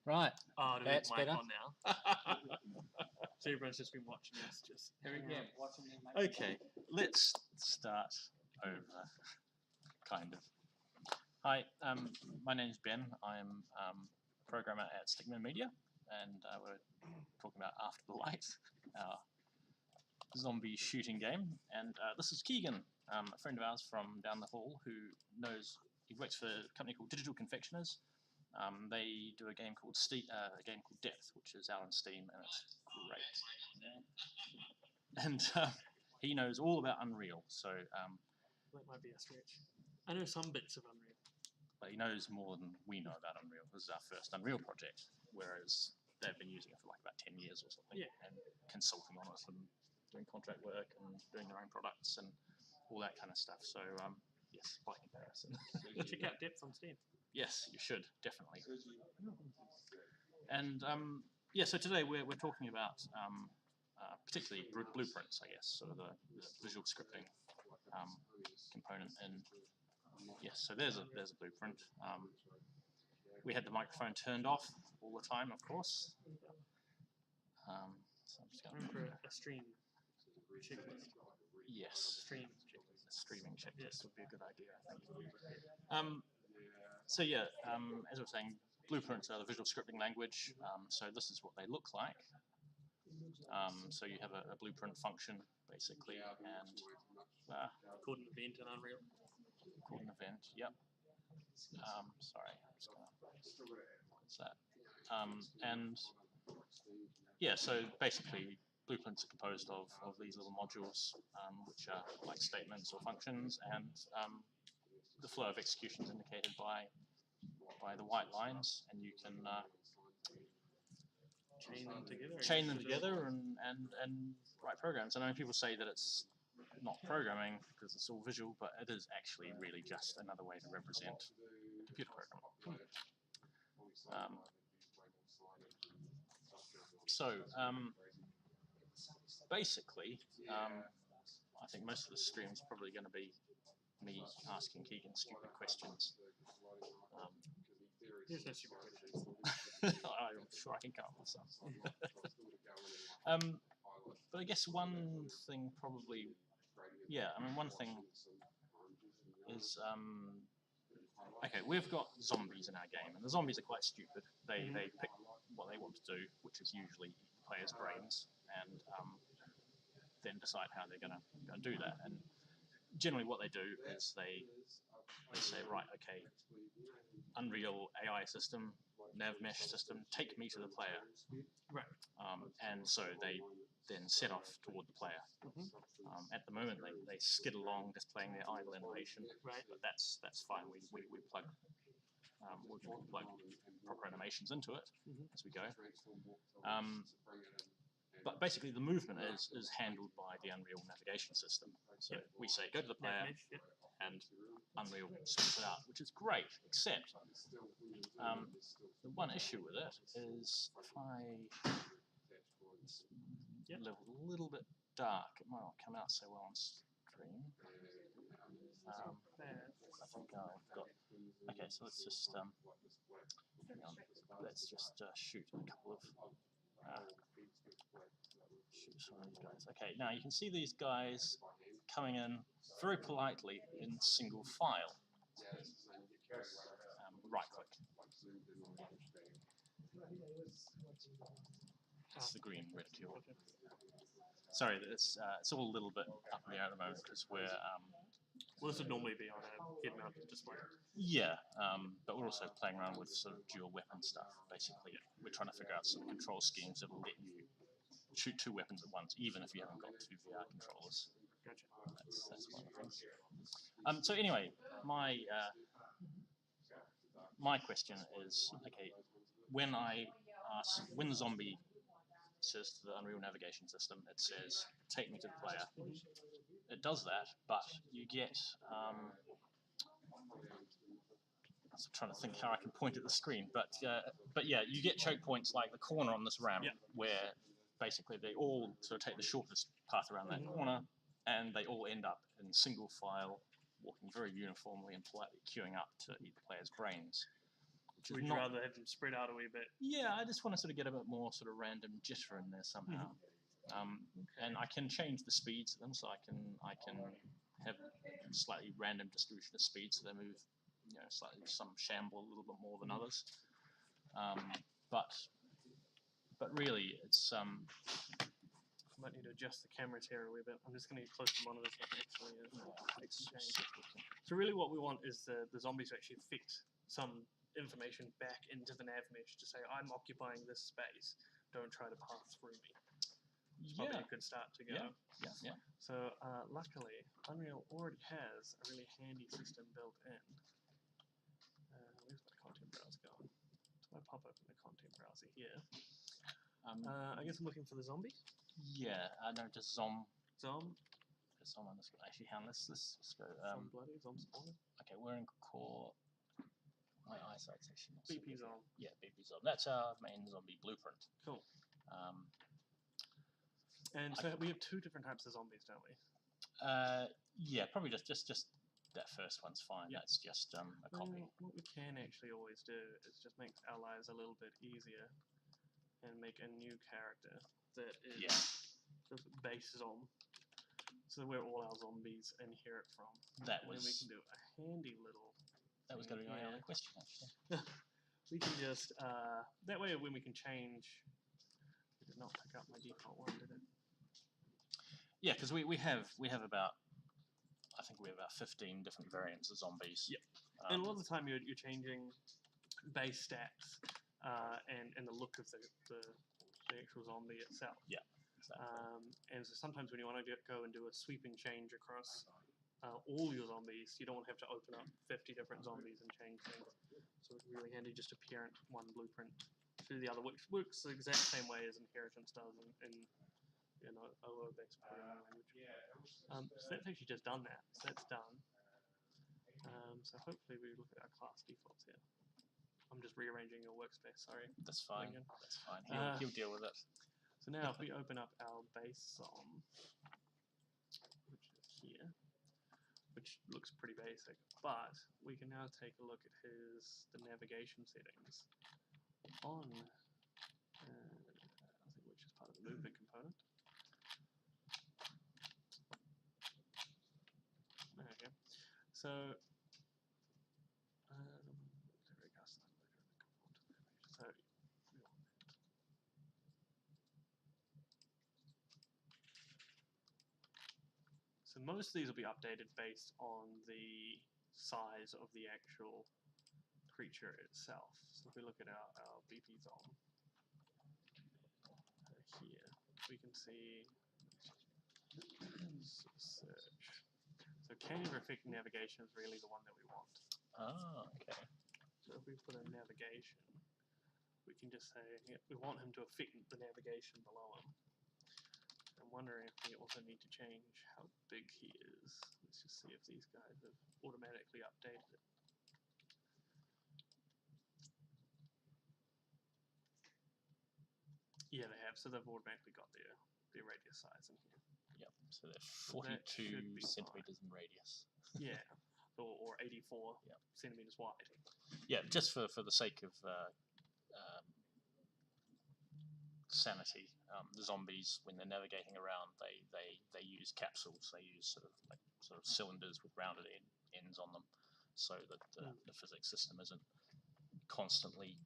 Right. Oh, do we have That's mic better. on now? So everyone's just been watching us. Just Here we go. Okay, let's start over, kind of. Hi, my name's Ben. I'm a programmer at Stickmen Media, and we're talking about After the Light, our zombie shooting game. And this is Keegan, a friend of ours from down the hall who he works for a company called Digital Confectioners. They do a game called Depth, which is out on Steam, and it's great. And he knows all about Unreal, so that might be a stretch. I know some bits of Unreal. but he knows more than we know about Unreal. This is our first Unreal project, whereas they've been using it for like about 10 years or something, Yeah. and consulting on it and doing contract work and doing their own products and all that kind of stuff. So yes, by comparison. Check out Depth on Steam. Yes, you should, definitely. And yeah, so today we're talking about particularly blueprints, I guess, sort of the visual scripting component. And yes, so there's a blueprint. We had the microphone turned off all the time, of course. So I'm just going for a stream checklist. Yes, Stream checklist. A streaming checklist would be a good idea, I think. So yeah, as I was saying, blueprints are the visual scripting language. So this is what they look like. So you have a blueprint function, basically, and called an event in Unreal. Called an event, yep. Sorry, I'm just gonna. What's that? And yeah, so basically, blueprints are composed of these little modules, which are like statements or functions, and the flow of execution is indicated by the white lines, and you can chain them together. And write programs. And I know people say that it's not programming because it's all visual, but it is actually really just another way to represent a computer program. Basically, I think most of the stream is probably going to be me asking Keegan stupid questions. There's no stupid questions. I'm sure I can come up with some. But I guess one thing probably, yeah, I mean, one thing is, okay, we've got zombies in our game, and the zombies are quite stupid. They pick what they want to do, which is usually eat the players' brains, and then decide how they're going to do that. And generally what they do is they say, right, okay, Unreal AI system, nav mesh system, take me to the player. Right. And so they then set off toward the player. At the moment, they skid along, just playing their idle animation. Right. But that's fine. We plug proper animations into it as we go. But basically, the movement is handled by the Unreal navigation system. So we say, go to the player, and Unreal spits it out, which is great, except the one issue with it is if I level a little bit dark, it might not come out so well on stream. I think I've got... Okay, so let's just... hang on. Let's just shoot a couple of... shoot some of these guys. Okay, now you can see these guys coming in very politely in single file. Right click. That's the green reticule. Sorry, it's all a little bit up in the air at the moment because we're... well, this would normally be on a head-mounted display. Yeah, but we're also playing around with sort of dual weapon stuff. Basically, we're trying to figure out some control schemes that will let you shoot two weapons at once, even if you haven't got two VR controllers. Gotcha. That's one of the things. So anyway, my question is, okay, when the zombie says to the Unreal navigation system, it says, take me to the player. It does that, but you get... I'm trying to think how I can point at the screen, but yeah, you get choke points like the corner on this ramp, where basically they all sort of take the shortest path around that corner, and they all end up in single file, walking very uniformly and politely queuing up to eat the player's brains. which is Would you not. rather have them spread out a wee bit? Yeah, I just want to sort of get a bit more sort of random jitter in there somehow. And I can change the speeds of them, so I can have slightly random distribution of speed, so they move, slightly, some shamble a little bit more than others. But really, it's Might need to adjust the cameras here a wee bit. I'm just going to get close to the monitor so I can actually make some change. So really what we want is the zombies to actually affect some information back into the nav mesh to say, I'm occupying this space, don't try to pass through me. It's probably a good start to go. Yeah. So luckily, Unreal already has a really handy system built in. Where's my content browser going? So I pop open the content browser here. I guess I'm looking for the zombie. Yeah, no, just Zom. Zom. Actually, hang on, let's go. Zom bloody, Zom spawner. Okay, we're in core. My eyesight's actually not so BP good. Zom. Yeah, BP Zom. That's our main zombie blueprint. Cool. And so we have two different types of zombies, don't we? Yeah, probably just that first one's fine. Yep. That's just a copy. What we can actually always do is just make our lives a little bit easier and make a new character that is just base Zom. So where all our zombies inherit from. Then we can do a handy little. That was going to be my other question, actually. We can just that way when we can change. It did not pick up my default one, did it? Yeah, because we have about, I think we have about 15 different variants of zombies. Yep. And a lot of the time you're changing base stats and the look of the actual zombie itself. Yeah. Exactly. And so sometimes when you want to go and do a sweeping change across all your zombies, you don't want to have to open up 50 different zombies and change things. So it's really handy just to parent one blueprint to the other, which works the exact same way as inheritance does in OO-based programming language. So that's actually just done that. So that's done. So hopefully we look at our class defaults here. I'm just rearranging your workspace, sorry. That's fine. Keegan. That's fine. He'll deal with it. So now if we open up our base Zom, which is here, which looks pretty basic, but we can now take a look at the navigation settings on, I think which is part of the movement component. Okay, so So most of these will be updated based on the size of the actual creature itself. So if we look at our BP Zom here, we can see search. So canyon affect navigation is really the one that we want. Oh, okay. So if we put a navigation, we can just say we want him to affect the navigation below him. I'm wondering if we also need to change how big he is. Let's just see if these guys have automatically updated it. Yeah, they have. So they've automatically got their radius size in here. Yep. So they're 42 centimeters in radius. Yeah. Or 84 centimeters wide. Yeah, just for the sake of sanity, the zombies, when they're navigating around, they use capsules. They use sort of cylinders with rounded ends on them, so that the physics system isn't constantly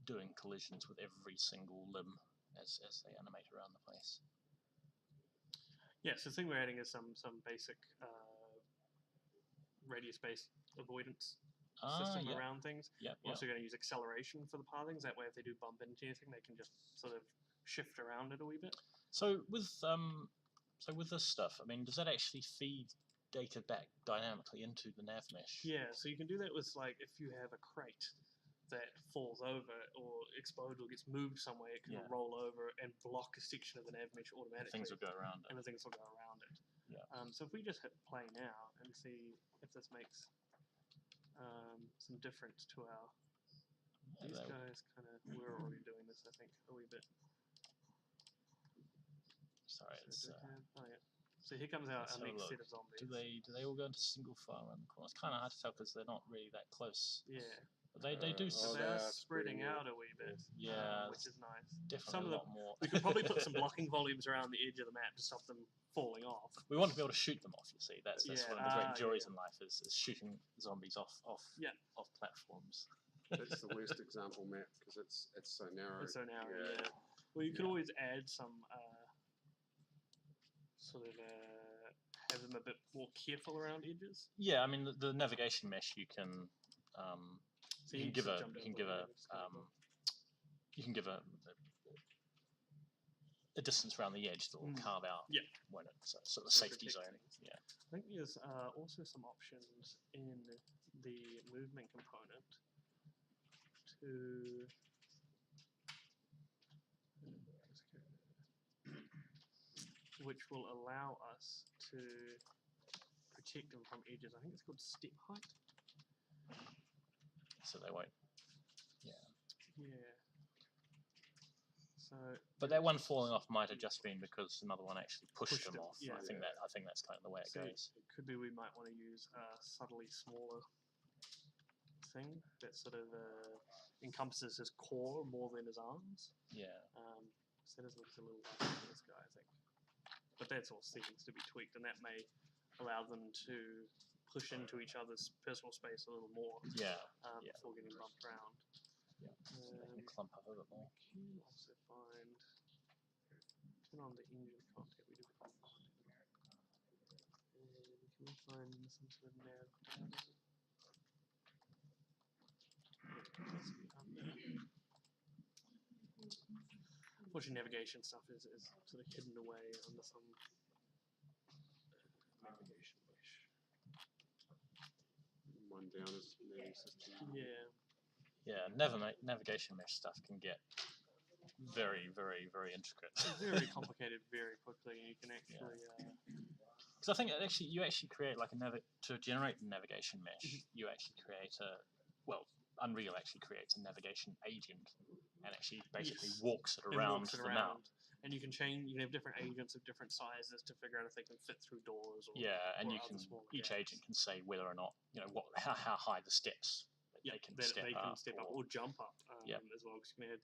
doing collisions with every single limb as they animate around the place. Yeah, so the thing we're adding is some basic radius-based avoidance system around things. We're also going to use acceleration for the pathings. That way, if they do bump into anything, they can just sort of shift around it a wee bit. So with this stuff, I mean, does that actually feed data back dynamically into the nav mesh? Yeah, so you can do that with, like, if you have a crate that falls over or explodes or gets moved somewhere, it can roll over and block a section of the nav mesh automatically. Things will go around it. And the things will go around it. Yeah. So if we just hit play now and see if this makes some difference to our... These guys kind of... We're already doing this, I think, a wee bit. Sorry, so So here comes our next set of zombies. Do they all go into single file around the corner? It's kind of hard to tell because they're not really that close. Yeah. But they do. So Oh, they are spreading out a wee bit, Yeah, which is nice. definitely Some a of lot more. We could probably put some blocking volumes around the edge of the map to stop them falling off. We want to be able to shoot them off. You see, that's Yeah, one of the great joys yeah. in life is shooting zombies off Yeah. off platforms. That's the worst example map because it's so narrow. It's so narrow, yeah. Well, you could always add some sort of have them a bit more careful around edges. Yeah, I mean the navigation mesh you can So you can just give a jump you down can the give a line and just kind of you can give a distance around the edge that will carve out Yeah. when it's a sort of So safety protect zone. things. Yeah. I think there's also some options in the movement component to which will allow us to protect them from edges. I think it's called step height. So they won't. Yeah. So. But that one falling off might have just been because another one actually pushed them off. Yeah. I think that's kind of the way it So goes. it could be we might want to use a subtly smaller thing that sort of encompasses his core more than his arms. Yeah. So that looks a little like this guy, I think. But that's all settings to be tweaked, and that may allow them to push into each other's personal space a little more Yeah. before getting bumped around. Yeah. So they can clump up a bit more. We can also turn on the engine content. We do and can we find some sort of nav data? Unfortunately, navigation stuff is sort of hidden away under some navigation mesh. One down is navy system. Yeah. Yeah, navigation mesh stuff can get very, very, very intricate. Very complicated very quickly. You can actually. Because I think you actually create like to generate the navigation mesh. You actually create Unreal actually creates a navigation agent and actually basically walks it around the map. And you can have different agents of different sizes to figure out if they can fit through doors. Or, and or you can each gaps. agent can say whether or not how high the steps they can step up or jump up as well, because you can add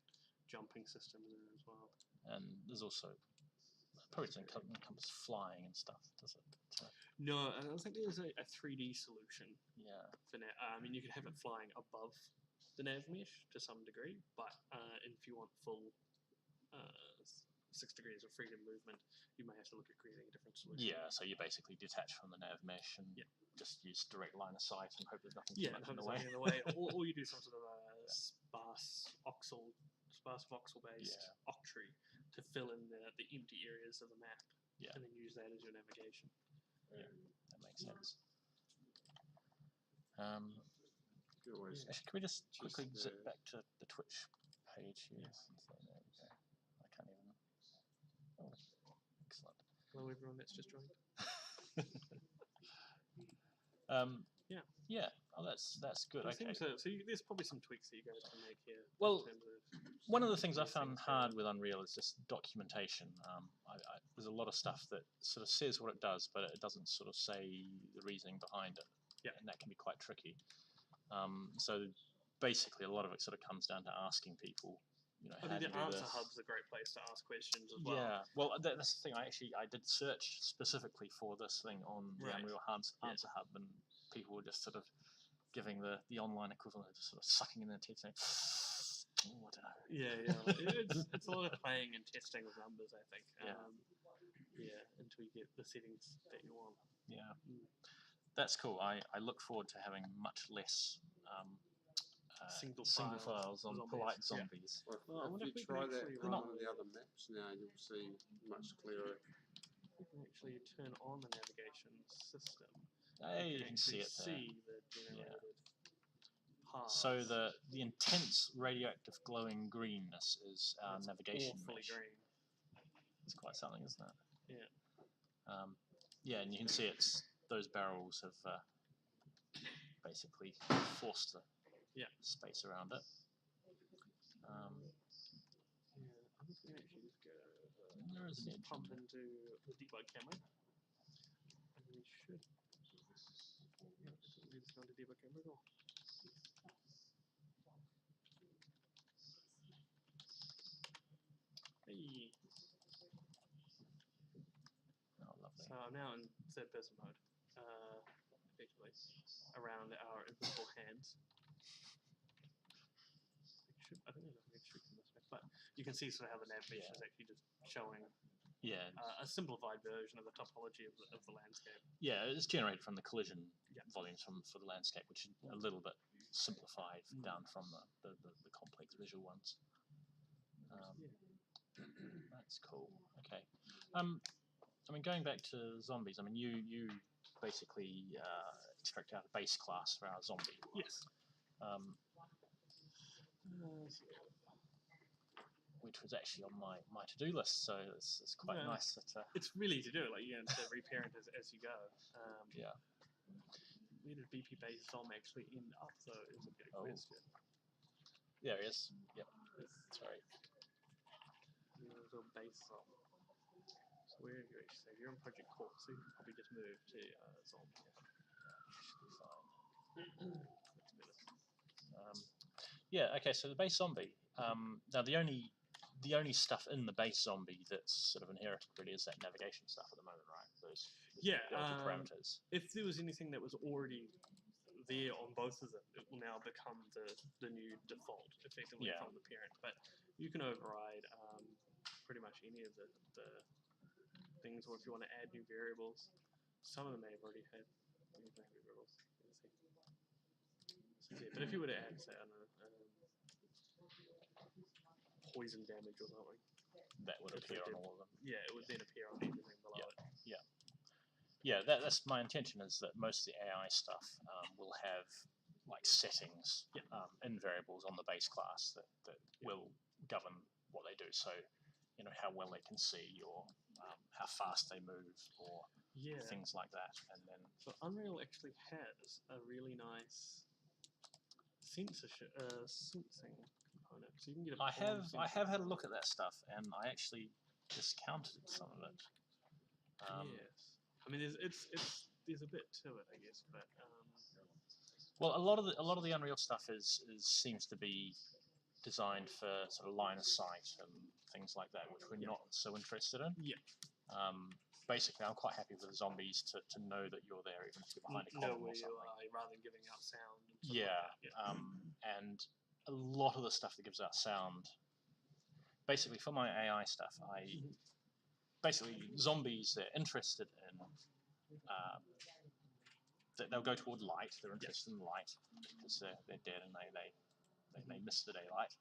jumping systems in as well. And there's also probably doesn't encompass flying and stuff, does it? No, I don't think there's a 3D solution. Yeah. For now, I mean, you could have it flying above the nav mesh to some degree, but if you want full 6 degrees of freedom movement, you may have to look at creating a different solution. Yeah, so you basically detach from the nav mesh and just use direct line of sight and hope there's nothing too much in the way. Or you do some sort of sparse voxel-based octree to fill in the empty areas of the map, and then use that as your navigation. Yeah, that makes sense. Actually, can we just quickly zip back to the Twitch page here? Yes. So there we go. I can't even. Oh, excellent. Hello, everyone that's just joined. Yeah. Oh, that's good. Okay. So there's probably some tweaks that you guys can make here. Well, in terms of one of the things I found hard with Unreal is just documentation. There's a lot of stuff that sort of says what it does, but it doesn't sort of say the reasoning behind it. Yeah. And that can be quite tricky. So basically, a lot of it sort of comes down to asking people. I think the answer hub's a great place to ask questions as well. Yeah, well, that's the thing. I did search specifically for this thing on the Unreal Answer Hub, and people were just sort of giving the online equivalent of just sort of sucking in their teeth saying, I don't know. Yeah. It's a lot of playing and testing with numbers, I think. Until you get the settings that you want. Yeah. That's cool. I look forward to having much less single files on zombies. polite zombies. Well, if you try that on one of the other maps now, you'll see much clearer. You can actually turn on the navigation system. Hey, you can see it there. See the generated paths. So the intense radioactive glowing greenness is our navigation mesh. Green. It's quite something, isn't it? Yeah. And you can see those barrels have basically forced the space around it. I think we can actually just go. There is an edge. Pump into the debug camera, and we should. Yeah, it doesn't lead us down to debug camera at all. Hey. Oh, lovely. So I'm now in third person mode, effectively, around our invisible hands. I don't know if I can shoot from this way, but you can see sort of how the nav mesh is actually just showing Yeah. a simplified version of the topology of the landscape. Yeah, it's generated from the collision Yeah. volumes for the landscape, which is a little bit simplified down from the complex visual ones. That's cool. Okay. I mean, going back to zombies, I mean, you basically extract out a base class for our zombie. Yes. Which was actually on my to-do list, so it's quite nice that... It's really easy to do, like, you know, to reparent as you go. Yeah. Where did BP-based zombie actually end up, though, is a good question. There he is. Yep. Sorry. Little base zom. So where are you actually? So you're in Project Core, so you can probably just move to zombie. Should be fine. Yeah. Okay. So the base zombie. Now the only stuff in the base zombie that's sort of inherited really is that navigation stuff at the moment, right? Those the parameters. If there was anything that was already there on both of them, it will now become the new default, effectively, from the parent. But you can override pretty much any of the things, or if you want to add new variables. Some of them may have already had new variables. So, yeah, but if you were to add, say, I don't know, poison damage or something, that would appear on all of them. Yeah, it would then appear on everything below it. Yeah, that's my intention, is that most of the AI stuff will have like settings in variables on the base class that will govern what they do. So, you know, how well they can see, or how fast they move, or things like that. And then so Unreal actually has a really nice sensing component. So you can get I have had a look at that stuff, and I actually discounted some of it. Yes, I mean there's a bit to it, I guess, but well, a lot of the Unreal stuff seems to be designed for sort of line of sight and things like that, which we're not so interested in. Yeah. Basically, I'm quite happy with the zombies to know that you're there, even if you're behind a column or something. Rather than giving out sound. And a lot of the stuff that gives out sound, basically for my AI stuff, basically zombies, they're interested in, they'll go toward light. They're interested in light because they're dead and they miss the daylight.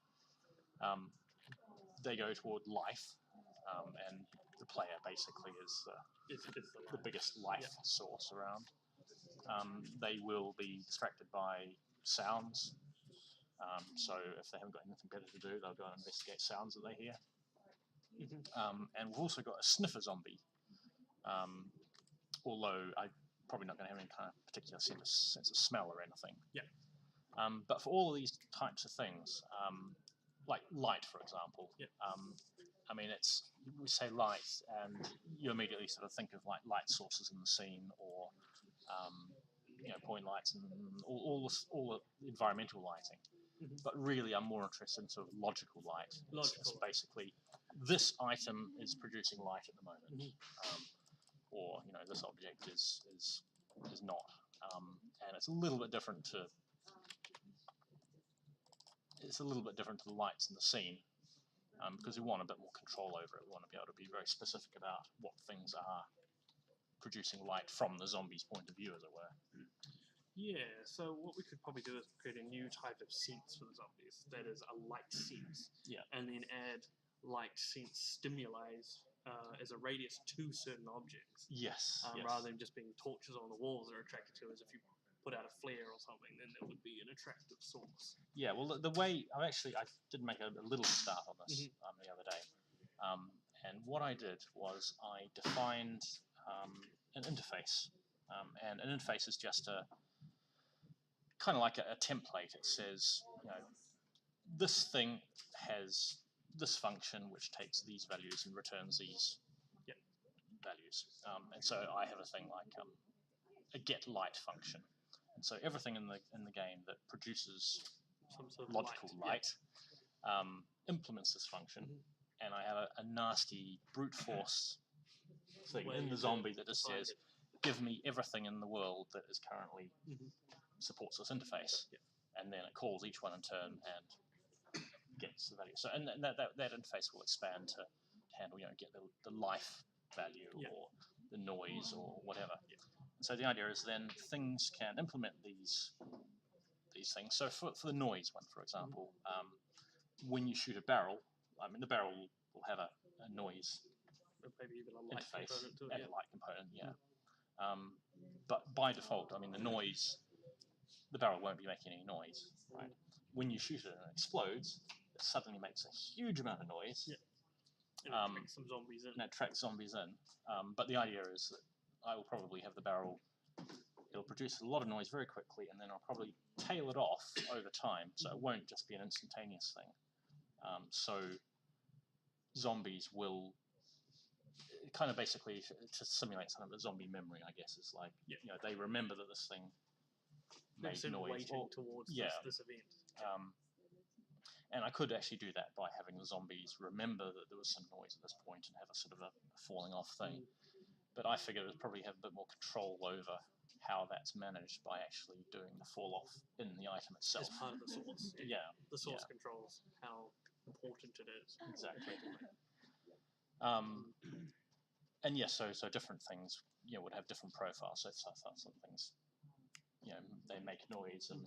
They go toward life, and the player basically is the biggest life source around. They will be distracted by sounds. So if they haven't got anything better to do, they'll go and investigate sounds that they hear. And we've also got a sniffer zombie, although I'm probably not going to have any kind of particular sense of smell or anything. Yeah. But for all of these types of things, like light, for example, I mean, we say light, and you immediately sort of think of like light sources in the scene, or you know, point lights and all the environmental lighting. But really, I'm more interested in sort of logical light. It's basically, this item is producing light at the moment, or you know, this object is not, and it's a little bit different to the lights in the scene, because we want a bit more control over it. We want to be able to be very specific about what things are producing light from the zombie's point of view, as it were. Yeah, so what we could probably do is create a new type of sense for the zombies, that is a light sense. Yeah. And then add light sense stimuli as a radius to certain objects. Yes. Rather than just being torches on the walls they're attracted to, as if you put out a flare or something, then it would be an attractive source. Yeah, well, the way I did make a little start on this the other day. And what I did was I defined an interface. And an interface is just a kind of like a template. It says, you know, this thing has this function which takes these values and returns these values. And so I have a thing like a get light function. And so everything in the game that produces some sort of logical light implements this function. and I have a nasty brute force thing Where in you the zombie that just define says, it. give me everything in the world that is currently Mhm. supports this interface, Yeah. and then it calls each one in turn and gets the value. So and that interface will expand to handle, get the life value Yeah. or the noise or whatever. Yeah. So the idea is then things can implement these things. So for the noise one, for example, when you shoot a barrel, the barrel will have a noise Maybe even a light interface component to it. and a light component, but by default, the noise, the barrel won't be making any noise, right? When you shoot it and it explodes, it suddenly makes a huge amount of noise. Yeah. And it attracts some zombies in. And it attracts zombies in. But the idea is that I will probably have the barrel, it'll produce a lot of noise very quickly, and then I'll probably tail it off over time, so it won't just be an instantaneous thing. So zombies will kind of basically, to simulate some of the zombie memory, I guess, is like, they remember that this thing made noise. Towards this event. And I could actually do that by having the zombies remember that there was some noise at this point and have a sort of a falling off thing. But I figured it would probably have a bit more control over how that's managed by actually doing the fall off in the item itself. As part of the source. Yeah. The source controls how important it is. Exactly. And yes, so different things, would have different profiles. So some things, they make noise and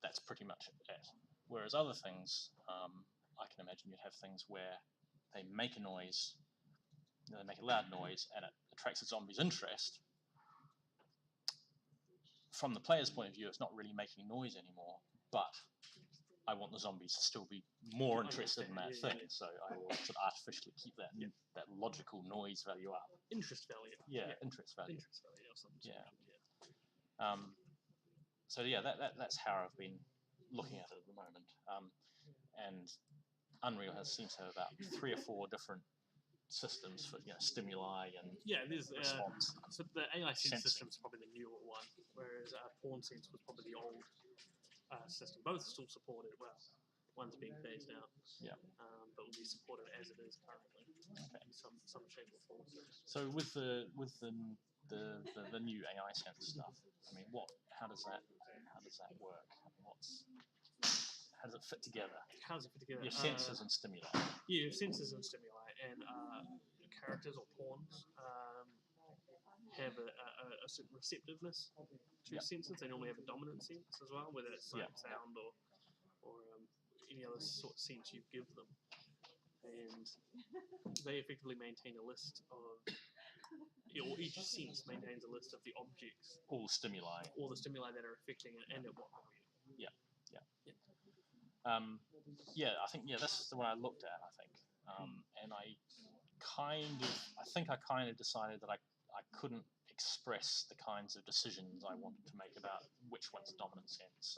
that's pretty much it. Whereas other things, I can imagine you'd have things where they make a noise, they make a loud noise, and it attracts the zombie's interest. From the player's point of view, it's not really making noise anymore, but I want the zombies to still be more interested in that thing, so I will sort of artificially keep that logical noise value up. Interest value. Yeah, interest value. Interest value or something. Yeah. So that's how I've been looking at it at the moment. And Unreal seems to have about 3 or 4 different systems for stimuli and there's response. So the AI sense Sensing. system is probably the newer one, whereas Pawn Sense was probably the old system. Both still supported well. One's being phased out. Yeah. But will be supported as it is currently. Okay. In some shape or form. So with the new AI sense stuff, how does that work? How does it fit together? How does it fit together? Your sensors and stimuli. Yeah, your sensors and stimuli, and characters or pawns have a certain receptiveness to sensors. They normally have a dominant sense as well, whether it's sound or any other sort of sense you give them. And they effectively maintain a list of, or each sense maintains a list of the objects. All the stimuli that are affecting it and at what value. I think that's the one I looked at. I think, and I kind of decided that I couldn't express the kinds of decisions I wanted to make about which one's the dominant sense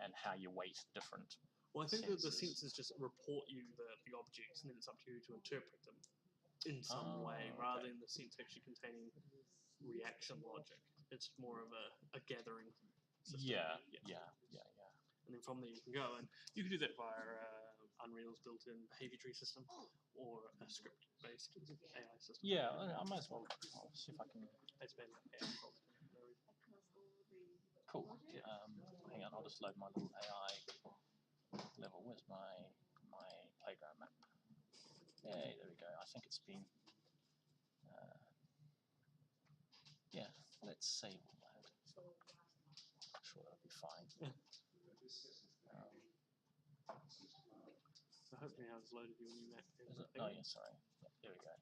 and how you weight different. Well, I think senses. that the sensors just report you the objects, and then it's up to you to interpret them in some way, rather than the sense actually containing reaction logic. It's more of a gathering system. Yeah. And then from there you can go, and you can do that via Unreal's built-in behavior tree system or a script-based AI system. Yeah, I might as well. I'll see if I can. It's been AI. Cool. Hang on, I'll just load my little AI level. Where's my playground map? Hey, there we go. I think it's been. Let's save all that. I'm sure that'll be fine. So hopefully now it's loaded you a new map. Oh yeah, sorry. There we go.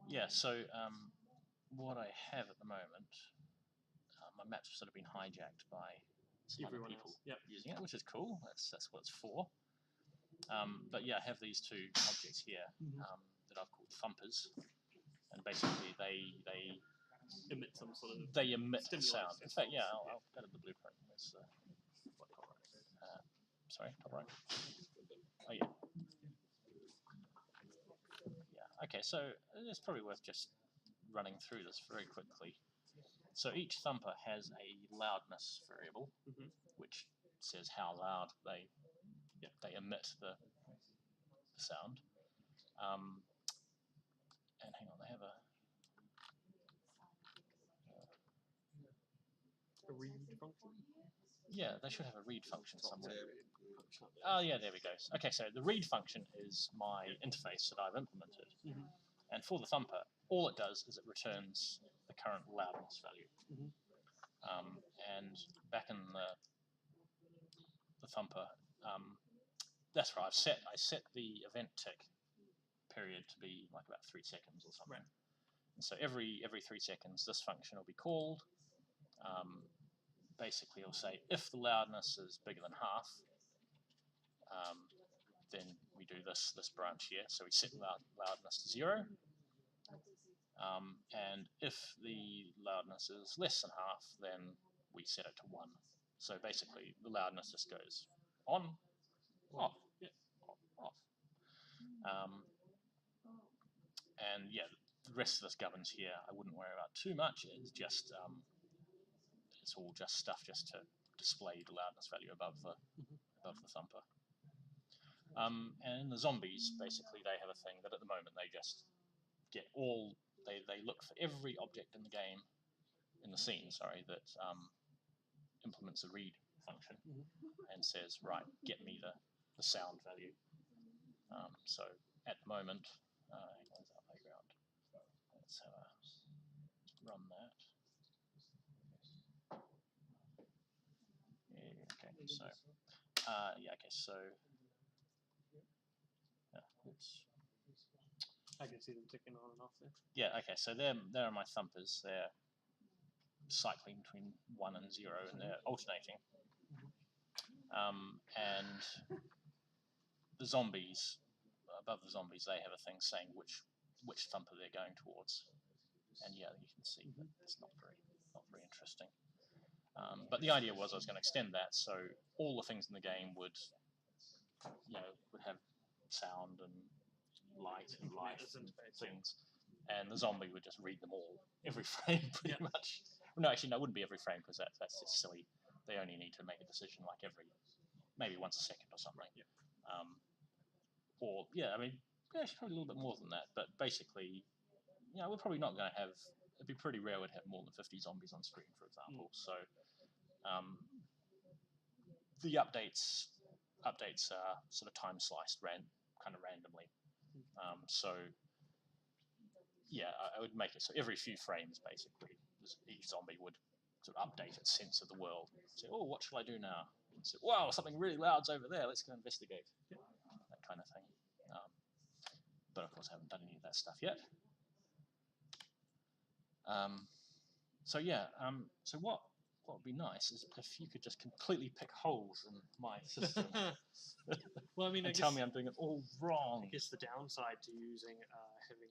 Yeah, so what I have at the moment, my maps have sort of been hijacked by some other people using it, which is cool. That's what it's for. But yeah, I have these 2 objects here that I've called thumpers, and basically they emit some sort of sound. In fact, I'll go to the blueprint. There's, sorry, top right. Oh yeah. Yeah. Okay, so it's probably worth just running through this very quickly. So each thumper has a loudness variable, which says how loud they emit the the sound. And hang on, they have a read function? yeah, they should have a read function somewhere. Oh yeah, there we go. Okay, so the read function is my interface that I've implemented. And for the thumper, all it does is it returns the current loudness value. And back in the thumper, that's right. I set the event tick period to be like about 3 seconds or something. Right. And so every 3 seconds, this function will be called. Basically, it'll say if the loudness is bigger than half, then we do this branch here. So we set loudness to 0. And if the loudness is less than half, then we set it to 1. So basically, the loudness just goes on, off, off. And yeah, the rest of this governs here. I wouldn't worry about too much. It's just it's all just stuff just to display the loudness value above the thumper. And the zombies, basically, they have a thing that at the moment they just get all. They look for every object in the game, in the scene, sorry, that implements a read function and says, right, get me the sound value. So at the moment, where's our playground? Let's run that. Yeah, okay, so yeah, okay, so yeah, oops. I can see them ticking on and off there. Yeah, okay, so there are my thumpers. They're cycling between 1 and 0, and they're alternating. And the zombies, above the zombies, they have a thing saying which thumper they're going towards. And yeah, you can see that it's not very interesting. But the idea was I was going to extend that, so all the things in the game would have sound and light and life and things, and the zombie would just read them all every frame pretty much. No, actually, no, it wouldn't be every frame because that's just silly. They only need to make a decision like maybe once a second or something. Or yeah, I mean, yeah, it's probably a little bit more than that. But basically, we're probably not going to have. It'd be pretty rare we'd have more than 50 zombies on screen, for example. So the updates are sort of time sliced kind of randomly. So yeah, I would make it so every few frames, basically, each zombie would sort of update its sense of the world. Say, oh, what shall I do now? And say, wow, something really loud's over there. Let's go investigate. That kind of thing. But of course, I haven't done any of that stuff yet. So yeah, so what would be nice is if you could just completely pick holes in my system. Well, I mean, and tell me I'm doing it all wrong. I guess the downside to using having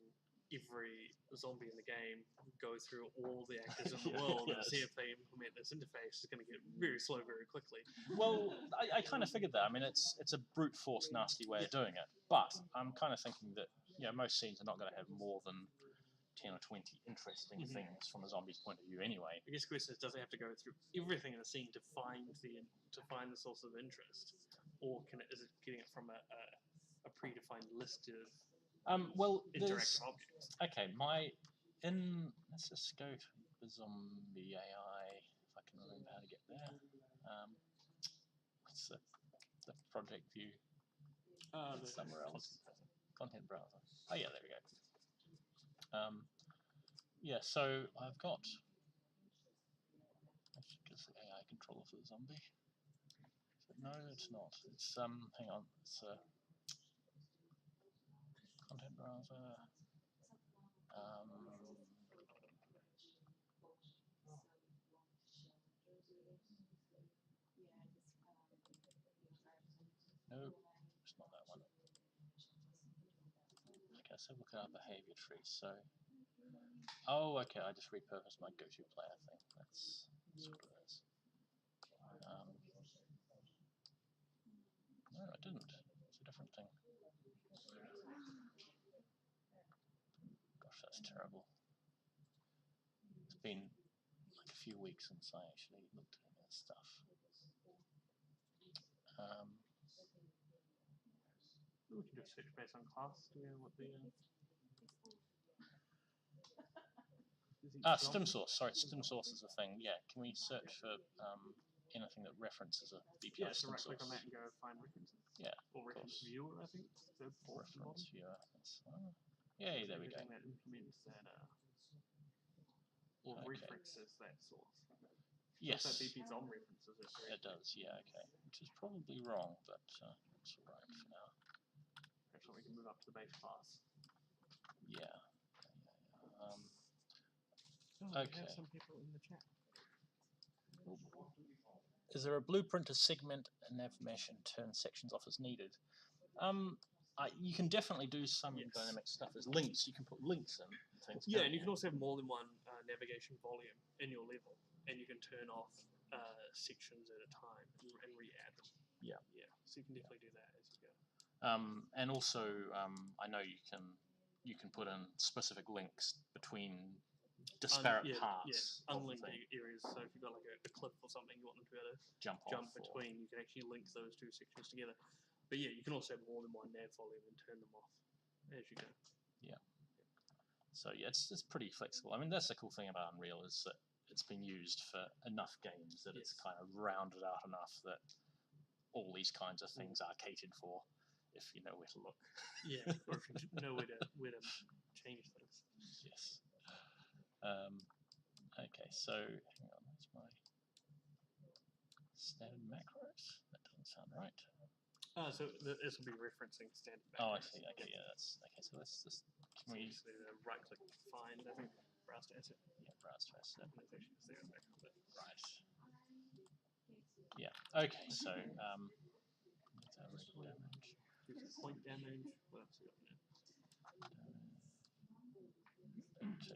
every zombie in the game go through all the actors in the world and see if they implement this interface is going to get very slow very quickly. Well, I kind of figured that. I mean, it's a brute force, nasty way of doing it. But I'm kind of thinking that most scenes are not going to have more than 10 or 20 interesting things from a zombie's point of view anyway. I guess the question is, does it have to go through everything in the scene to find the source of interest, or is it getting it from a predefined list of interactive objects? Okay, let's just go to the zombie AI if I can remember how to get there. What's the project view? Somewhere else. Content browser. Oh yeah, there we go. Yeah, so I've got. I think it's the AI controller for the zombie. No, it's not. It's hang on. It's content browser. Nope, it's not that one. Okay, so look at our behavior tree. So, okay, I just repurposed my go-to player thing. That's what it is. No, I didn't. It's a different thing. Gosh, that's terrible. It's been like a few weeks since I actually looked at that stuff. We can do a search based on class. Do we know what the stem source. Sorry, stem source is a thing. Yeah, can we search for anything that references a BPI so stem right click source? on that and go find references. Yeah, or reference viewer, I think. Third, fourth, reference viewer. Yay, there we go. That implements that or Okay. references that source. Yes, So BP's on references it. it does. Yeah, okay, which is probably wrong, but it's alright for now. Perhaps we can move up to the base class. Yeah. We Okay. have some people in the chat. Is there a blueprint to segment an information, turn sections off as needed? You can definitely do some dynamic stuff. There's links. You can put links in things. Yeah, and you can also have more than one navigation volume in your level, and you can turn off sections at a time and re-add them. Yeah. Yeah. So you can definitely do that as you go. And also, I know you can put in specific links between disparate parts. Yeah, unlinked areas. So if you've got like a cliff or something, you want them to be able to jump between, you can actually link those two sections together. But yeah, you can also have more than one nav volume and turn them off as you go. Yeah. So yeah, it's pretty flexible. I mean, that's the cool thing about Unreal is that it's been used for enough games that it's kind of rounded out enough that all these kinds of things are catered for if you know where to look. Yeah, or if you know where to change things. Yes. Okay, so hang on, that's my standard macros. That doesn't sound right. So this will be referencing standard macros. Oh, I see. Okay, yeah, that's okay. So let's just can we right click find? I think browse to asset. Yeah, browse to asset. And it's actually there in macro, but right. Yeah. Okay. So damage. Point damage. What else we got there?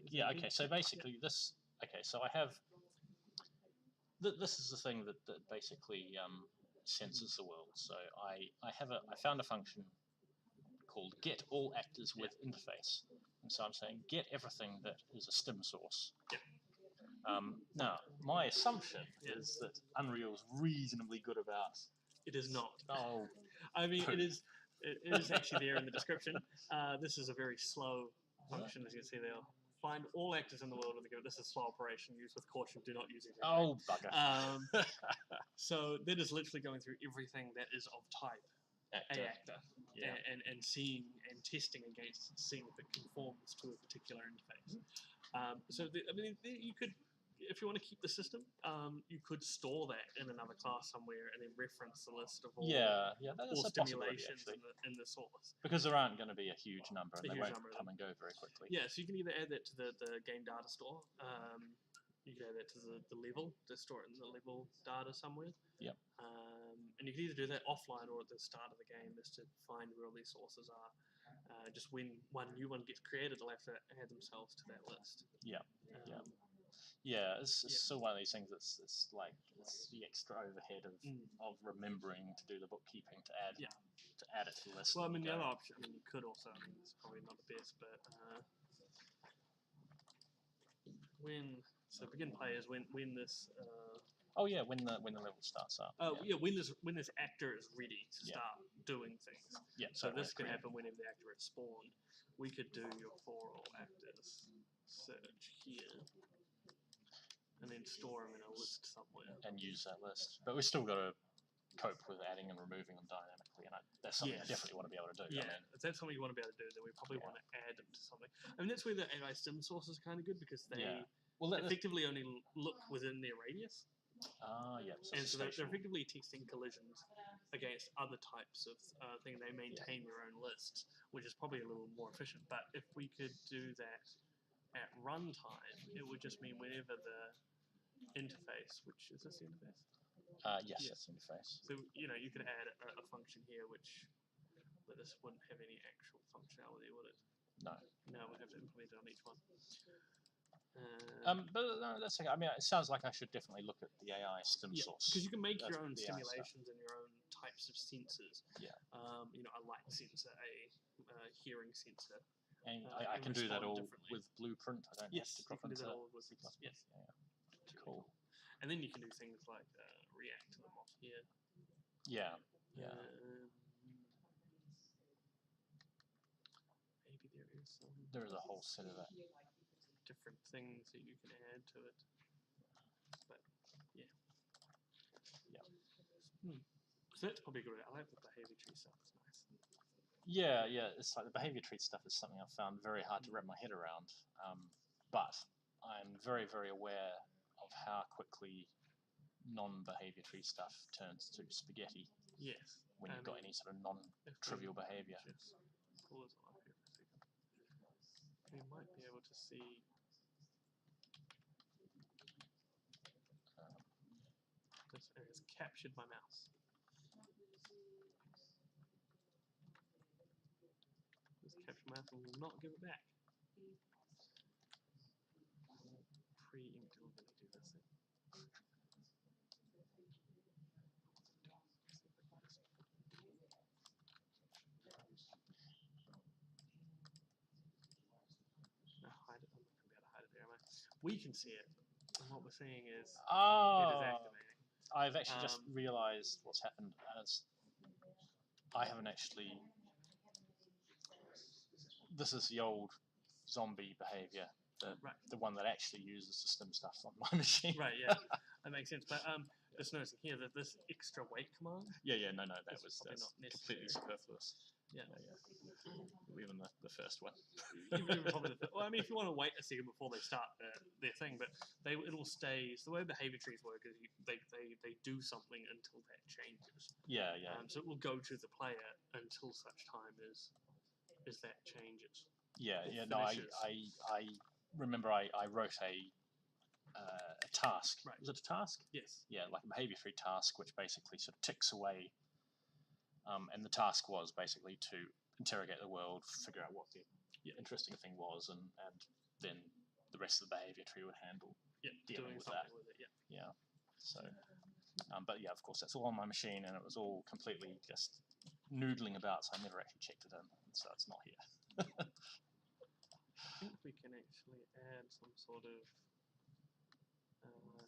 Yeah. Okay. So basically, this. Okay. So I have. This is the thing that basically senses the world. So I found a function called get all actors with interface, and so I'm saying get everything that is a stem source. Yeah. Now my assumption is that Unreal's reasonably good about. It is not. Oh, I mean it is. It is actually there in the description. This is a very slow function, as you can see there. Find all actors in the world of the game. This is a slow operation. Use with caution. Do not use it. Oh, bugger. So that is literally going through everything that is of type actor, yeah. and seeing and testing against, seeing if it conforms to a particular interface. You could, if you want to keep the system, you could store that in another class somewhere and then reference the list of all all stimulations in the source. Because there aren't going to be a huge number, and they won't come and go very quickly. Yeah, so you can either add that to the game data store. You can add that to the level, to store it in the level data somewhere. Yep. And you can either do that offline or at the start of the game, just to find where all these sources are. Just when one new one gets created, they'll have to add themselves to that list. Yeah. Yeah, it's still one of these things that's like it's the extra overhead of remembering to do the bookkeeping to add it to the list. Well, I mean the other option, you could also, it's probably not the best, but begin players when this when the level starts up. When this actor is ready to start doing things. Yeah. So this can happen whenever the actor is spawned. We could do your for all actors search here. And then store them in a list somewhere. And use that list. But we've still got to cope with adding and removing them dynamically, and that's something I definitely want to be able to do. Yeah, if that's something you want to be able to do, then we probably want to add them to something. I mean, that's where the AI stem source is kind of good, because they effectively only look within their radius. So and so they're effectively testing collisions against other types of things. They maintain their own lists, which is probably a little more efficient. But if we could do that at runtime, it would just mean whenever the interface, which is this the interface? Yes, that's the interface. So you could add a function here, but this wouldn't have any actual functionality, would it? No. No, we'd have to implement it on each one. But no, that's okay. I mean, it sounds like I should definitely look at the AI stem source. Because you can make your own stimulations and your own types of sensors. Yeah. A light sensor, a hearing sensor. And I can do that all with Blueprint. I don't have to drop into that all with C++. Yes. Yeah. Cool. And then you can do things like react to them off here. Yeah. there is a whole set of different things that you can add to it. But yeah. So that's probably good. I like the behavior tree stuff. It's nice. Yeah, it's like the behavior tree stuff is something I've found very hard to wrap my head around. But I'm very, very aware of how quickly non-behavior tree stuff turns to spaghetti. Yes. When you've got any sort of non-trivial behavior. Just pull this off here for a second. We might be able to see. This has captured my mouse. Just capture my mouse and will not give it back. Pre-inked. I'm going to do this thing. Hide it. I'm not going to be able to hide it there, am I? We can see it, and what we're seeing is it is activating. I've actually just realised what's happened as I haven't actually. This is the old zombie behaviour, the one that actually uses system stuff on my machine. Right, yeah, that makes sense. But just noticing here that this extra wait command. Yeah, no, that's not completely superfluous. Yeah. Even the first one. Even probably well, I mean, if you want to wait a second before they start their thing, but it'll stay. So the way behavior trees work is they do something until that changes. Yeah. So it will go to the player until such time as that changes. Yeah. No, I remember I wrote a task. Right. Was it a task? Yes. Yeah, like a behavior tree task, which basically sort of ticks away. And the task was basically to interrogate the world, figure out what the interesting thing was, and then the rest of the behavior tree would handle dealing with that. With it, yeah. So, but yeah, of course, that's all on my machine, and it was all completely just noodling about, so I never actually checked it in, so it's not here. I think we can actually add some sort of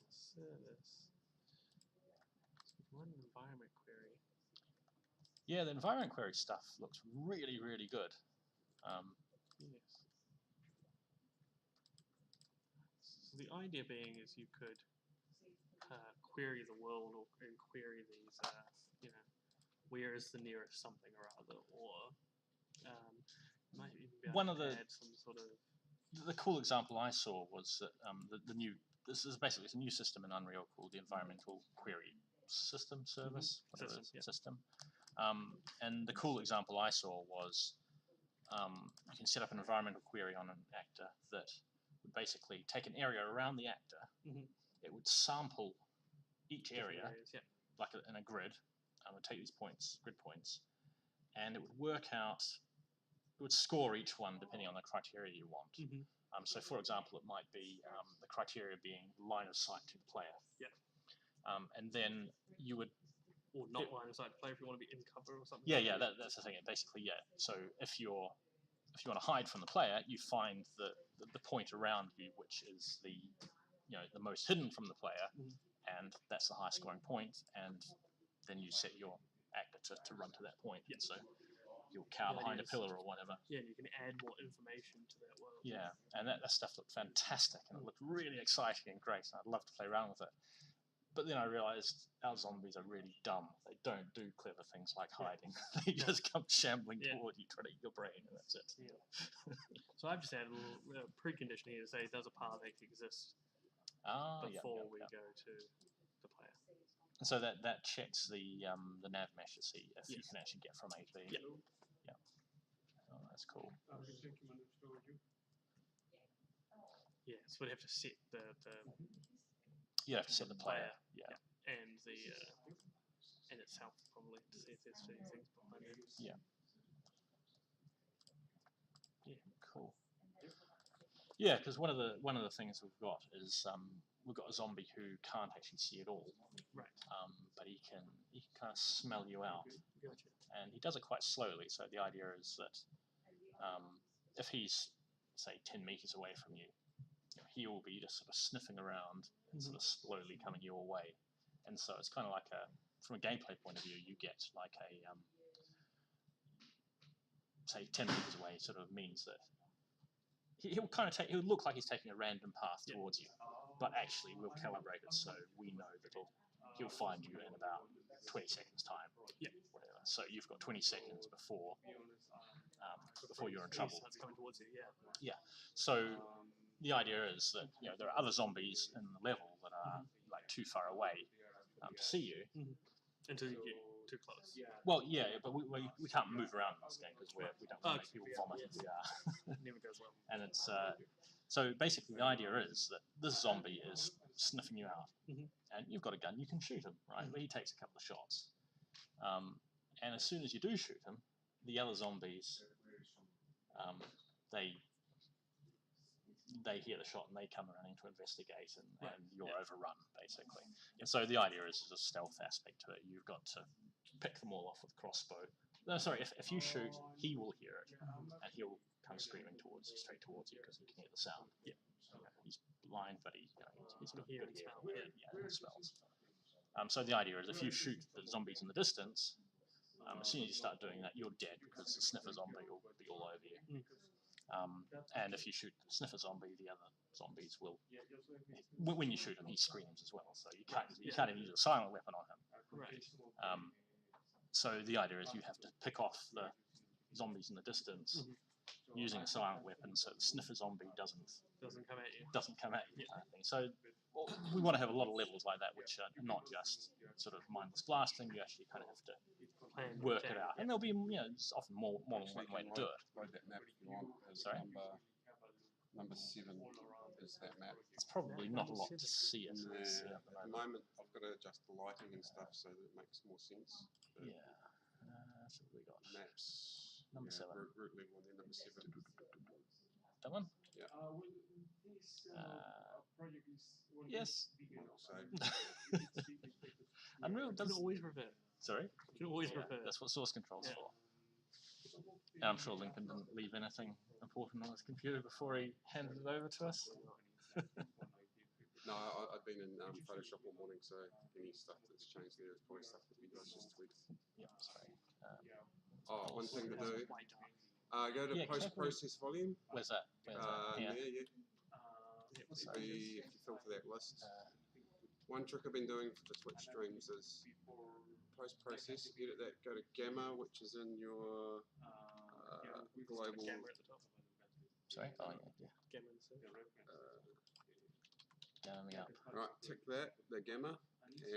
service. So we can run an environment query. Yeah, the environment query stuff looks really, really good. Yes. So the idea being is you could query the world and query these, where is the nearest something or other, or might even be able to add some sort of. The cool example I saw was that this is basically a new system in Unreal called the Environmental Query System Service. System. And the cool example I saw was you can set up an environmental query on an actor that would basically take an area around the actor. It would sample each area like in a grid. It would take these grid points, and it would work out. It would score each one depending on the criteria you want. So, for example, it might be the criteria being line of sight to the player. And then you would. Or not line of sight to player if you want to be in cover or something. Yeah, that's the thing. Basically, yeah. So if you want to hide from the player, you find the point around you, which is the most hidden from the player, and that's the high scoring point. And then you set your actor to run to that point. And so you'll cower behind a pillar or whatever. Yeah, you can add more information to that world. Yeah, and that stuff looked fantastic, and it looked really exciting and great, and I'd love to play around with it. But then I realised our zombies are really dumb. They don't do clever things like hiding. They just come shambling toward you, trying to eat your brain, and that's it. Yeah. So I've just added a little precondition here to say does a path exist before we go to the player. And so that checks the nav mesh to see if you can actually get from A to B. Yeah. Oh, that's cool. Yeah, so we'd have to set the you have to set the player. And the and itself probably to see if there's certain things behind it. Yeah. Cool. Yeah, because one of the things we've got is we've got a zombie who can't actually see at all. Right. But he can kind of smell you out. Gotcha. And he does it quite slowly. So the idea is that if he's say 10 meters away from you, he will be just sort of sniffing around and sort of slowly coming your way. And so it's kind of like from a gameplay point of view, you get like say 10 meters away sort of means that he'll kind of he'll look like he's taking a random path towards you, but actually we'll calibrate it so we know that he'll find you in about 20 seconds time, whatever. So you've got 20 seconds before you're in trouble. Starts coming towards you, So the idea is that there are other zombies in the level that are like too far away to see you. Until you get too close. Well, yeah, but we can't move around in this game because we don't want to make people vomit as we are. Never goes well. And it's so basically the idea is that this zombie is sniffing you out, and you've got a gun, you can shoot him, right? But he takes a couple of shots, and as soon as you do shoot him, the other zombies they hear the shot and they come running to investigate, and you're overrun basically. And so the idea is there's a stealth aspect to it. You've got to pick them all off with a crossbow. No, sorry, if you shoot, he will hear it, and he'll come screaming straight towards you because he can hear the sound. He's blind, but he's got good hearing. He smells. So the idea is if you shoot the zombies in the distance, as soon as you start doing that, you're dead because the sniffer zombie will be all over you. And if you shoot the sniffer zombie, the other zombies will. When you shoot him, he screams as well. So you can't even use a silent weapon on him. Right. So the idea is you have to pick off the zombies in the distance using a silent weapon, so the sniffer zombie doesn't come at you. Kind of thing. So we want to have a lot of levels like that, which are not just sort of mindless blasting. You actually kind of have to work it out, and there'll be it's often more than one way to do it. Load that map if you want. Sorry? Number 7 is that map. It's probably not a lot to see it. At the moment, I've got to adjust the lighting and stuff so that it makes more sense. But so we got maps. Number 7. Route level and then number 7. That one? Yeah. Yes. So, Unreal You can does. always revert. Sorry? You can always revert. That's what source control's for. And I'm sure Lincoln didn't leave anything important on his computer before he handed it over to us. no, I've been in Photoshop all morning, so any stuff that's changed there is probably stuff that you guys just tweaked. Yep, sorry. One thing to do. Quite dark. Go to post-process volume. Where's that? There, Sorry. if you filter that list. One trick I've been doing for the Twitch streams is post-process, edit that, go to gamma, which is in your global. Camera at the top. Sorry? Oh, yeah. Camera in the center. Down me up. Right, tick that, the gamma,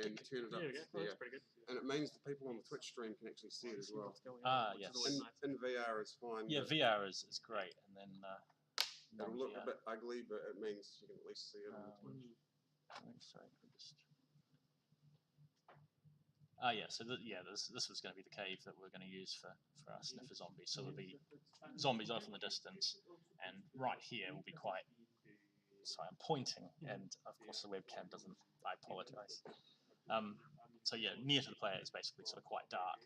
and turn it up. There we go. Oh, that's pretty good. And it means the people on the Twitch stream can actually see it as well. What's going on, which Yes. is always nice. In VR is fine. Yeah, but VR is great, and then it'll look non-VR. a bit ugly, but it means you can at least see it on Twitch. Sorry, just. So this was going to be the cave that we're going to use for our sniffer zombies. So there'll be zombies off in the distance, and right here will be quite. Sorry, I'm pointing, and of course the webcam doesn't. I apologise. So yeah, near to the player is basically sort of quite dark,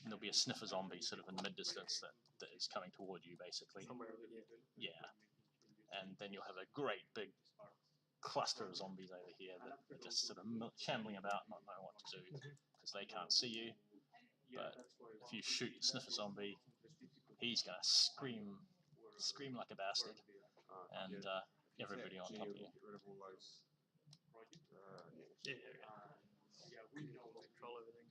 and there'll be a sniffer zombie sort of in mid-distance that is coming toward you, basically. Somewhere over here. Yeah, and then you'll have a great big cluster of zombies over here that are just sort of shambling about, not knowing what to do because they can't see you. But if you shoot the sniffer zombie, he's gonna scream like a bastard, and everybody on top of you. Get rid of all those. Control everything.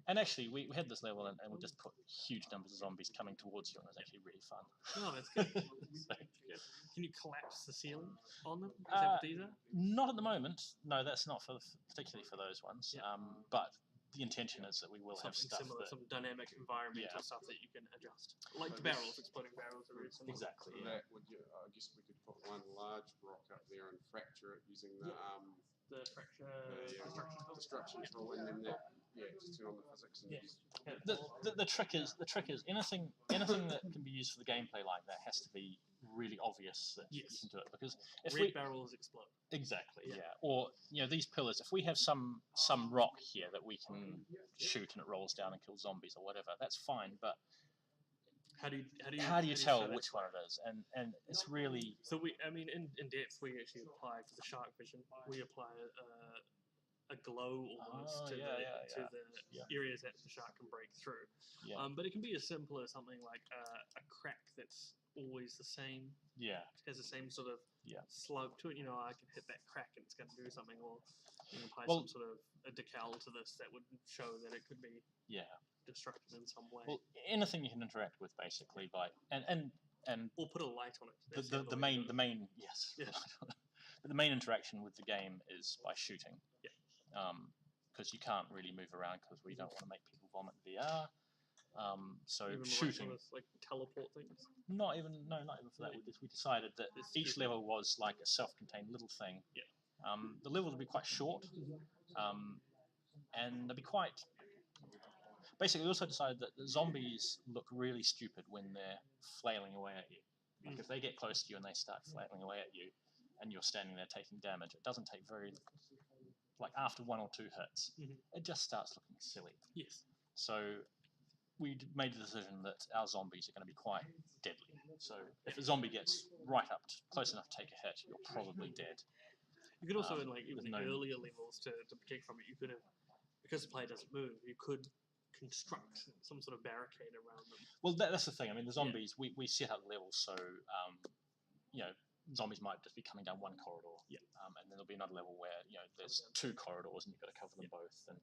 And actually, we had this level, and we just put huge numbers of zombies coming towards you, and it was actually really fun. Oh, that's good. Can you collapse the ceiling on them? Is that what these are? Not at the moment. No, that's not particularly for those ones. Yeah. But the intention is that we will have Something stuff similar, that some dynamic environmental stuff that you can adjust. Like the barrels, exploding barrels are very similar. exactly. For Yeah. that, I guess we could put one large rock up there and fracture it using the The fracture destruction tool, and then that, just turn on the physics and use. The trick is anything that can be used for the gameplay like that has to be really obvious that you can do it, because if red barrels explode. Exactly, or these pillars, if we have some rock here that we can shoot and it rolls down and kills zombies or whatever, that's fine, but how do you tell show that? which one it is? And it's really So in depth we actually apply for the shark vision. We apply a glow almost to the areas that the shark can break through. Yeah. But it can be as simple as something like a crack that's always the same. Yeah. Has the same sort of slug to it. I can hit that crack and it's going to do something. Or you can apply some sort of a decal to this that would show that it could be destructive in some way. Well, anything you can interact with, basically, like and or put a light on it. The main yes. Yeah. But the main interaction with the game is by shooting. Yeah. Because you can't really move around because we don't want to make people vomit VR. So even shooting. Like teleport things. Not even for that. We decided that each level was like a self-contained little thing. Yeah. The levels would be quite short. And they'd be quite. Basically, we also decided that the zombies look really stupid when they're flailing away at you. Like if they get close to you and they start flailing away at you, and you're standing there taking damage, it doesn't take very. Like after 1 or 2 hits, it just starts looking silly. Yes. So we made the decision that our zombies are going to be quite deadly. So if a zombie gets right up close enough to take a hit, you're probably dead. You could also, in like even the earlier levels, to protect from it, you could have, because the player doesn't move, you could construct some sort of barricade around them. Well, that's the thing. I mean, the zombies, we set up levels so, zombies might just be coming down one corridor, and then there'll be another level where there's 2 corridors and you've got to cover them both, and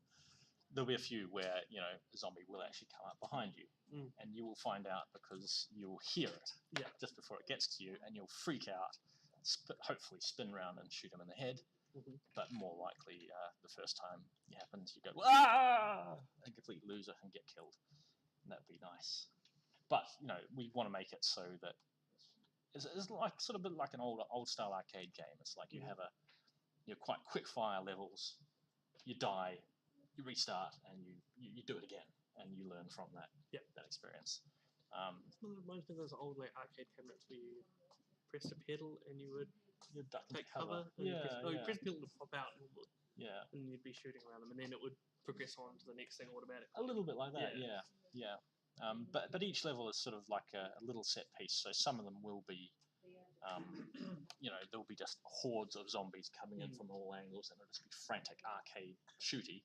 there'll be a few where a zombie will actually come up behind you, and you will find out because you'll hear it just before it gets to you, and you'll freak out, hopefully spin around and shoot him in the head. But more likely, the first time it happens, you go "Ah!" and completely lose it and get killed. And that'd be nice. But we want to make it so that it's like sort of a bit like an old style arcade game. It's like you have quite quick fire levels. You die, you restart, and you do it again, and you learn from that experience. It reminds me of those old arcade cabinets where you press a pedal and you would duck take cover. You press pedal to pop out, and you'd be shooting around them, and then it would progress on to the next thing automatically. A little bit like that, yeah. But each level is sort of like a little set piece. So some of them will be, there'll be just hordes of zombies coming in from all angles, and it'll just be frantic arcade shooty.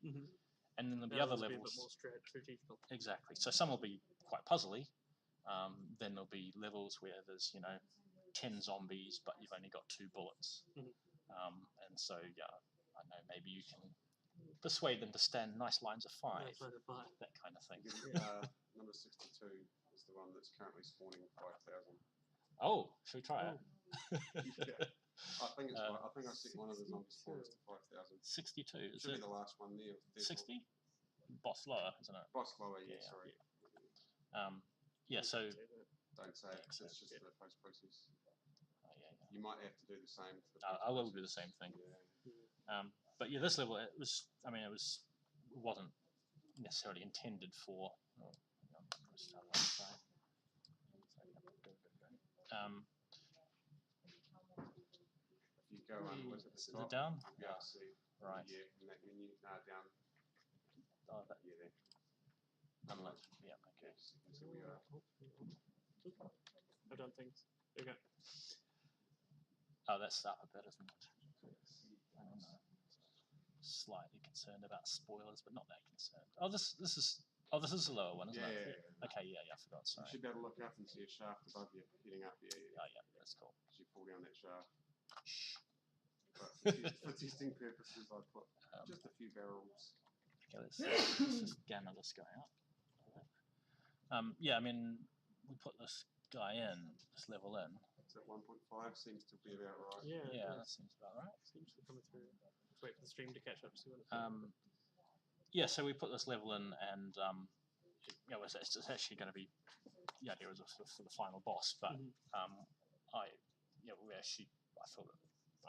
And then there'll be other levels. Be a bit more strategical. Exactly. So some will be quite puzzly. Then there'll be levels where there's 10 zombies, but you've only got 2 bullets. And so I don't know, maybe you can persuade them to stand nice lines of 5, that kind of thing. Number 62 is the one that's currently spawning 5,000. Oh, should we try it? I think it's right. I think I set one of the zombie spawners to 5,000. 62, is Should it? be the last one there. 60? Boss lower, isn't it? Boss lower, sorry. So... Don't say it, because it's just the post process. You might have to do the same. I will do the same thing. But this level, it wasn't necessarily intended for. If you go on, was it the top? Is it down? Yeah, I see. Right. Yeah, in that menu, down. Oh, that. Yeah, there. Unlock. Yeah. Okay. So we are. I've done things. Okay. Oh, that's up a bit, isn't it? I don't know. Slightly concerned about spoilers, but not that concerned. Oh, this is the lower one, isn't it? Yeah. Okay, I forgot. Sorry. You should be able to look up and see a shaft above you heading up. Yeah. Oh, yeah, that's cool. As you pull down that shaft. Shh. But for testing purposes, I put just a few barrels. Okay, let's just gamma this guy out. I mean, we put this guy in, this level in. So 1.5 seems to be about right. Yeah, that seems about right. Seems to be coming through. Let's wait for the stream to catch up. See what it's so we put this level in, and it's actually going to be the idea was for the final boss, but I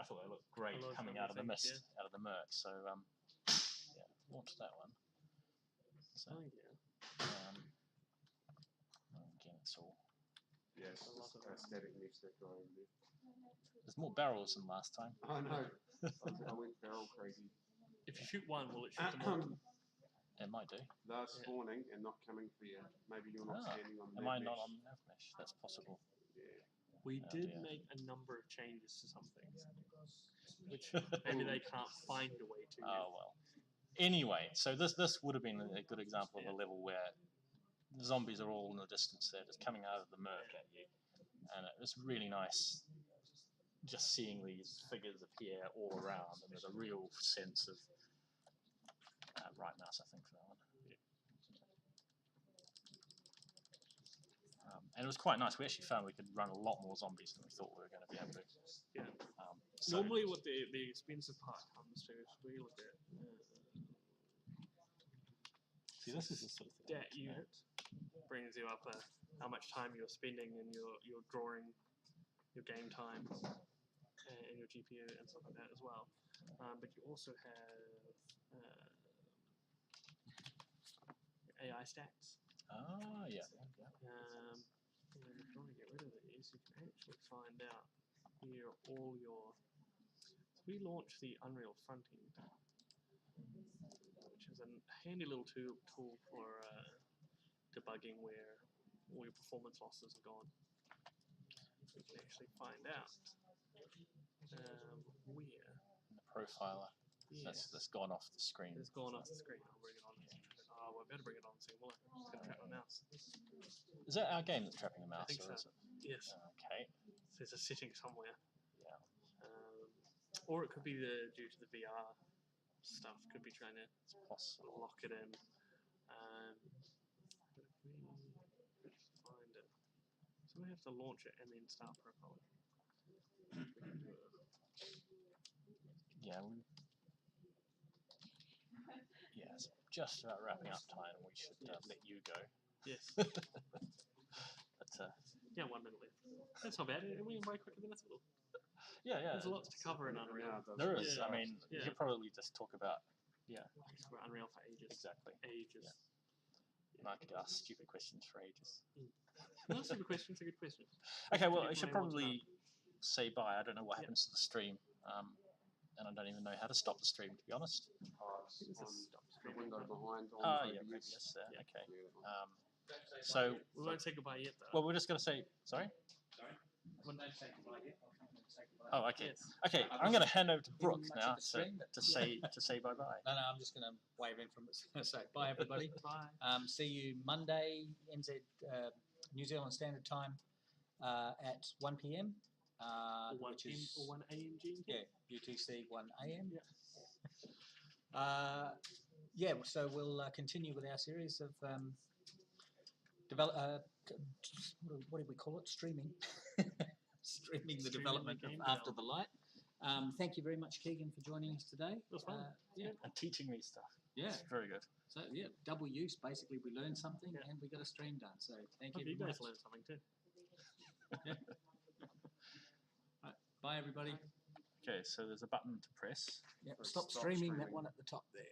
thought they looked great coming out of the mist, out of the murk. So launch that one. So again, it's all. Yeah, it's just static mesh that guy in there. There's more barrels than last time. I know. I went barrel crazy. If you shoot one, will it shoot them all? It might do. They're spawning and not coming for you. Maybe you're not standing on. Am I not on nav mesh? That's possible. Yeah. We Oh, did dear. make a number of changes to some things, which maybe they can't find a way to. Oh well. Anyway, so this would have been a good example of a level where the zombies are all in the distance there, just coming out of the murk at you, and it was really nice just seeing these figures appear all around, and there's a real sense of right mouse, I think, for that one. And it was quite nice. We actually found we could run a lot more zombies than we thought we were going to be able to. Yeah. So Normally, what the expensive part comes to is we look at see, this is the sort of thing. that unit brings you up how much time you're spending in your drawing, your game time, and your GPU and stuff like that as well. But you also have AI stats. Ah, yeah. And if you want to get rid of these, you can actually find out here all your. So we launched the Unreal Frontend, which is a handy little tool for debugging where all your performance losses are gone. We can actually find out where. The profiler. Yes. That's gone off the screen. It's gone off the screen. I'll bring it on. Oh, we better bring it on soon. Well, I'm just going to trap my mouse. Is that our game that's trapping a mouse, think or so. is it? Yes. Okay. There's a setting somewhere. Yeah. Or it could be due to the VR stuff. Could be trying to Possible. lock it in. But if we find it, so we have to launch it and then start profiling. Yeah. Yeah. It's just about wrapping up time. We should let you go. Yes. But Yeah, 1 minute left. That's not bad. We can way quicker than I thought. yeah. There's lots to cover in Unreal. There is. Yeah. I mean, you Yeah. could probably just talk about. Yeah. I could talk about Unreal for ages. Exactly. Ages. Yeah. And I could ask stupid questions for ages. No, stupid questions are good questions. Okay, well, I People should may want to probably say bye. I don't know what Yeah. happens to the stream, and I don't even know how to stop the stream, to be honest. This is stop The streaming. window behind. On Oh, the yeah, OBS. maybe that's there. Yeah. Okay. Yeah. So, We won't say goodbye yet, though. well, we're just going to say, sorry? Oh, okay. Yes. Okay, I'm going to hand over to Brooke much now of the stream, but- to say bye-bye. No, I'm just going to wave in from it. So, bye everybody. Bye. See you Monday, NZ New Zealand Standard Time at 1 p.m. Or 1 which p.m. is or 1 a.m. GMT. yeah UTC 1 a.m. Yeah. Yeah. So we'll continue with our series of what did we call it? Streaming. Streaming the Streaming development the of game After the Light. Thank you very much, Keegan, for joining us today. It was fun. Yeah. And teaching me stuff. Yeah. It's very good. So yeah, double use. Basically, we learned something Yeah. and we got a stream done. So thank Hope you you very guys much. learned something too. Right, bye everybody. Okay, so there's a button to press. Yep. Press Stop stop streaming. That streaming. one at the top there.